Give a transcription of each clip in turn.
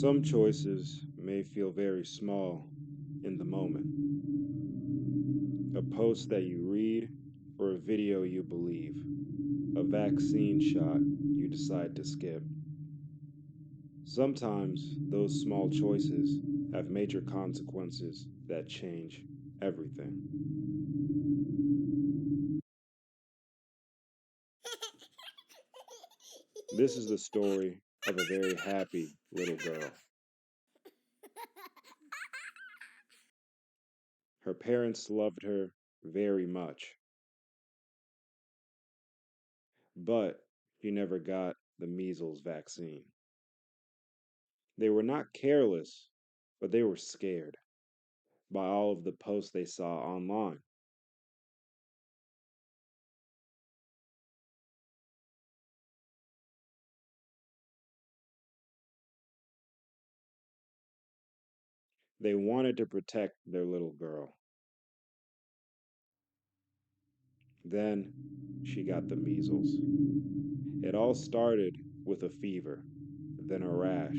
Some choices may feel very small in the moment. A post that you read or a video you believe, a vaccine shot you decide to skip. Sometimes those small choices have major consequences that change everything. This is the story of a very happy little girl. Her parents loved her very much, but she never got the measles vaccine. They were not careless, but they were scared by all of the posts they saw online. They wanted to protect their little girl. Then she got the measles. It all started with a fever, then a rash,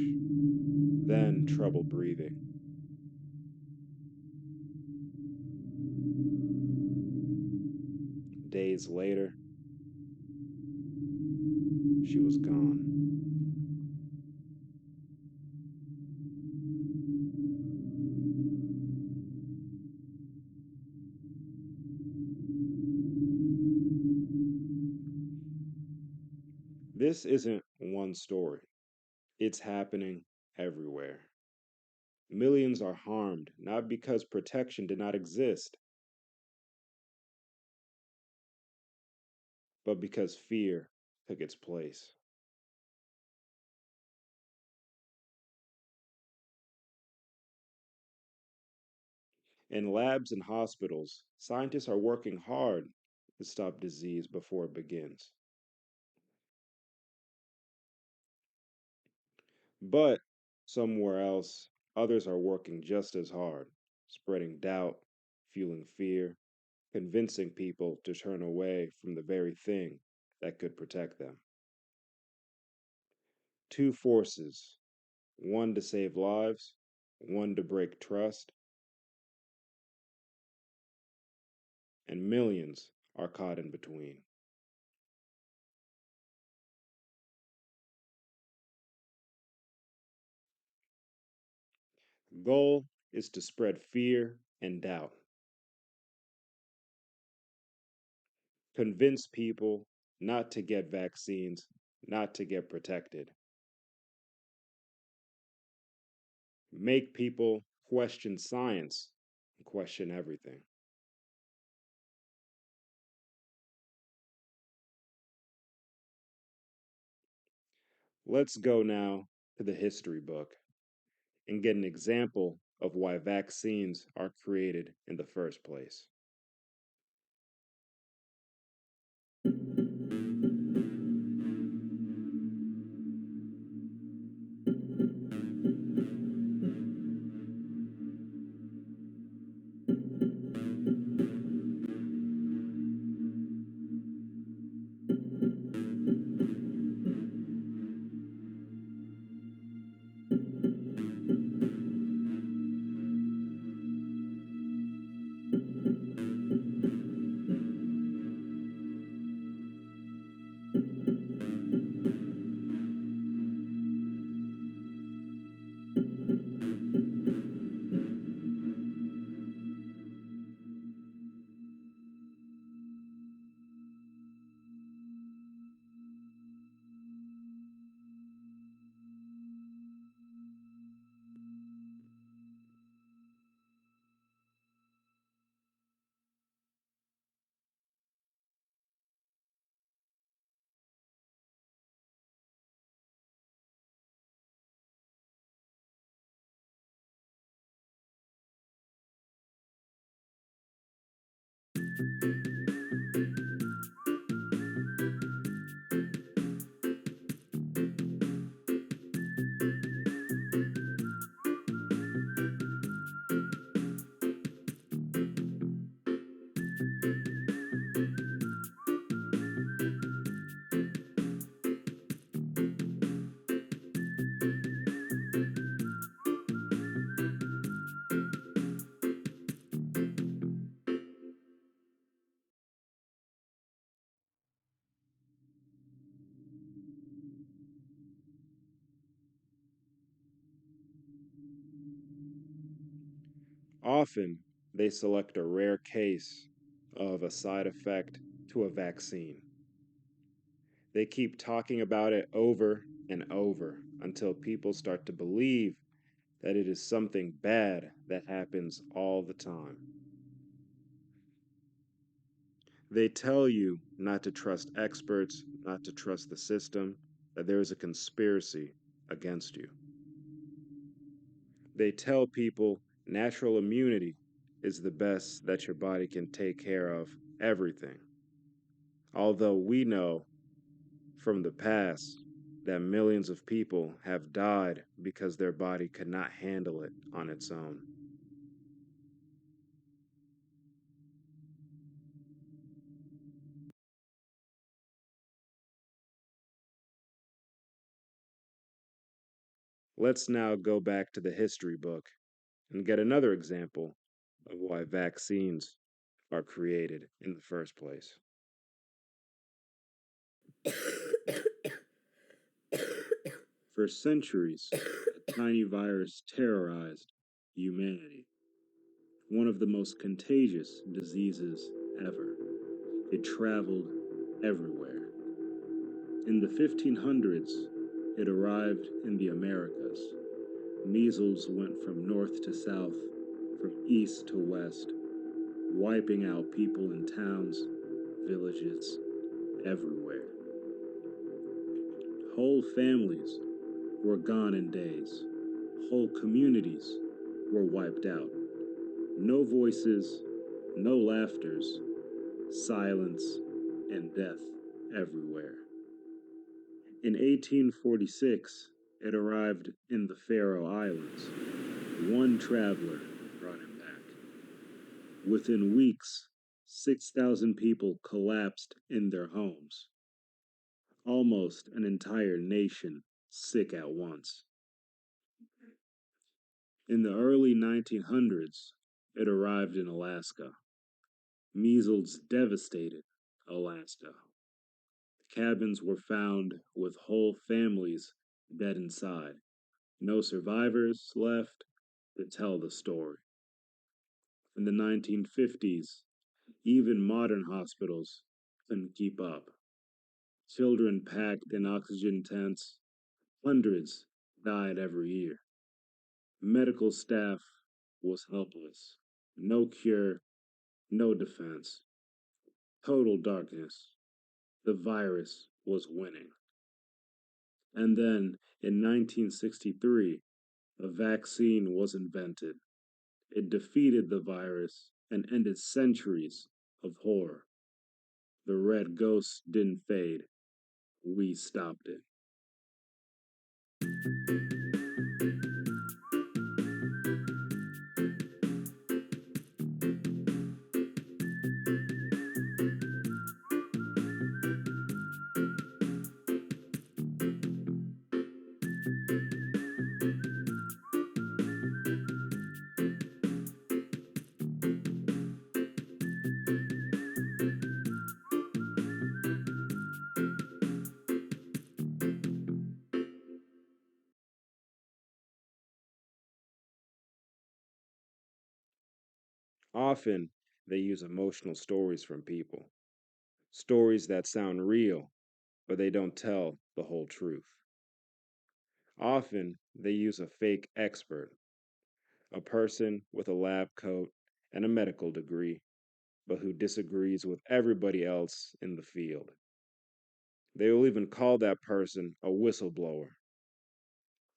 then trouble breathing. Days later, she was gone. This isn't one story, it's happening everywhere. Millions are harmed not because protection did not exist, but because fear took its place. In labs and hospitals, scientists are working hard to stop disease before it begins. But somewhere else, others are working just as hard, spreading doubt, fueling fear, convincing people to turn away from the very thing that could protect them. Two forces, one to save lives, one to break trust, and millions are caught in between. The goal is to spread fear and doubt, convince people not to get vaccines, not to get protected, make people question science and question everything. Let's go now to the history book and get an example of why vaccines are created in the first place. Often, they select a rare case of a side effect to a vaccine. They keep talking about it over and over until people start to believe that it is something bad that happens all the time. They tell you not to trust experts, not to trust the system, that there is a conspiracy against you. They tell people natural immunity is the best that your body can take care of everything. Although we know from the past that millions of people have died because their body could not handle it on its own. Let's now go back to the history book and get another example of why vaccines are created in the first place. For centuries, a tiny virus terrorized humanity, one of the most contagious diseases ever. It traveled everywhere. In the 1500s, it arrived in the Americas. Measles went from north to south, from east to west, wiping out people in towns, villages, everywhere. Whole families were gone in days. Whole communities were wiped out. No voices, no laughters, silence, and death everywhere. In 1846, it arrived in the Faroe Islands. One traveler brought him back. Within weeks, 6,000 people collapsed in their homes. Almost an entire nation sick at once. In the early 1900s, it arrived in Alaska. Measles devastated Alaska. Cabins were found with whole families dead inside. No survivors left to tell the story. In the 1950s, even modern hospitals couldn't keep up. Children packed in oxygen tents, hundreds died every year. Medical staff was helpless. No cure, no defense. Total darkness. The virus was winning. And then, in 1963, a vaccine was invented. It defeated the virus and ended centuries of horror. The red ghost didn't fade. We stopped it. Often, they use emotional stories from people, stories that sound real, but they don't tell the whole truth. Often, they use a fake expert, a person with a lab coat and a medical degree, but who disagrees with everybody else in the field. They will even call that person a whistleblower.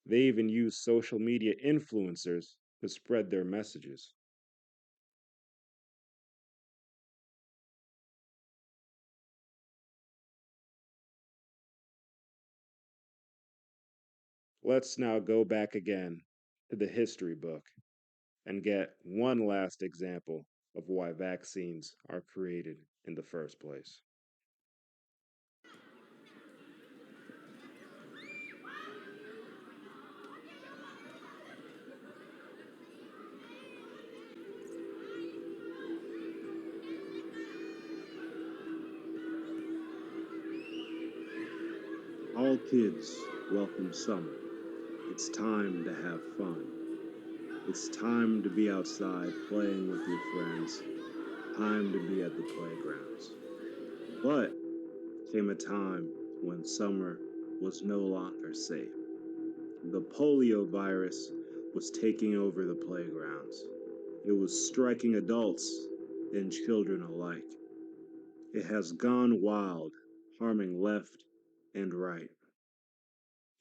They even use social media influencers to spread their messages. Let's now go back again to the history book and get one last example of why vaccines are created in the first place. All kids welcome summer. It's time to have fun. It's time to be outside playing with your friends, time to be at the playgrounds. But came a time when summer was no longer safe. The polio virus was taking over the playgrounds. It was striking adults and children alike. It has gone wild, harming left and right.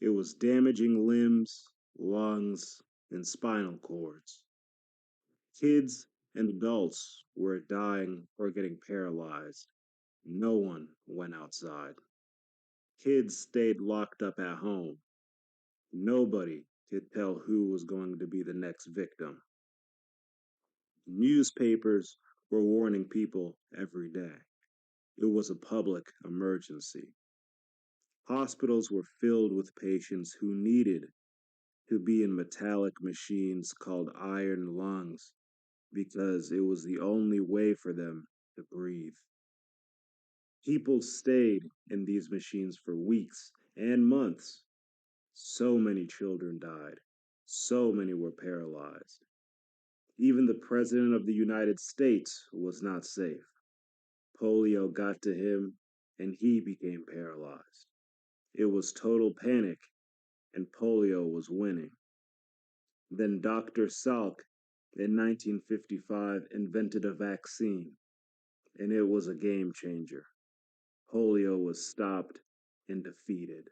It was damaging limbs, lungs, and spinal cords. Kids and adults were dying or getting paralyzed. No one went outside. Kids stayed locked up at home. Nobody could tell who was going to be the next victim. Newspapers were warning people every day. It was a public emergency. Hospitals were filled with patients who needed to be in metallic machines called iron lungs because it was the only way for them to breathe. People stayed in these machines for weeks and months. So many children died. So many were paralyzed. Even the President of the United States was not safe. Polio got to him and he became paralyzed. It was total panic and polio was winning. Then Dr. Salk in 1955 invented a vaccine and it was a game changer. Polio was stopped and defeated.